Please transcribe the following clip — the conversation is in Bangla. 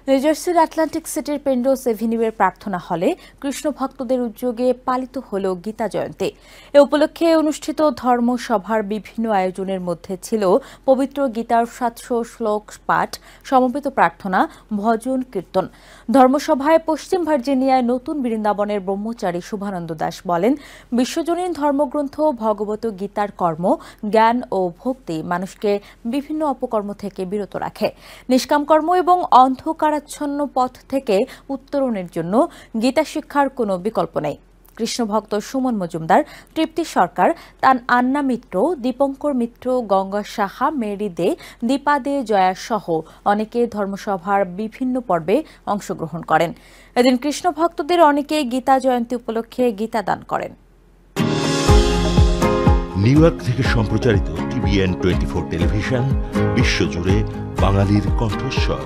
নিউজার্সির আটলান্টিক সিটির পেন্ডোস এভিনিউয়ের প্রার্থনা হলে কৃষ্ণ ভক্তদের উদ্যোগে পালিত হল গীতা জয়ন্তী। এ উপলক্ষে অনুষ্ঠিত ধর্মসভার বিভিন্ন আয়োজনের মধ্যে ছিল পবিত্র গীতার ৭০০ শ্লোক পাঠ, সমবেত প্রার্থনা, ভজন, কীর্তন। ধর্মসভায় পশ্চিম ভার্জিনিয়ায় নতুন বৃন্দাবনের ব্রহ্মচারী শুভানন্দ দাস বলেন, বিশ্বজনীন ধর্মগ্রন্থ ভগবত গীতার কর্ম, জ্ঞান ও ভক্তি মানুষকে বিভিন্ন অপকর্ম থেকে বিরত রাখে। নিষ্কাম কর্ম এবং অন্ধকারাচ্ছন্ন পথ থেকে উত্তরণের জন্য গীতা শিক্ষার কোনো বিকল্প নেই। কৃষ্ণভক্ত সুমন মজুমদার, তৃপ্তি সরকার, আন্না মিত্র, দীপঙ্কর মিত্র, গঙ্গা সাহা, মেরি দে, দীপা দে, জয়া সহ অনেকে ধর্মসভার বিভিন্ন পর্বে অংশগ্রহণ করেন। এদিন কৃষ্ণভক্তদের অনেকে গীতা জয়ন্তী উপলক্ষে গীতা দান করেন। নিউ ইয়র্ক থেকে সম্প্রচারিত TVN 24 টেলিভিশন বিশ্বজুড়ে বাঙালির কণ্ঠস্বর।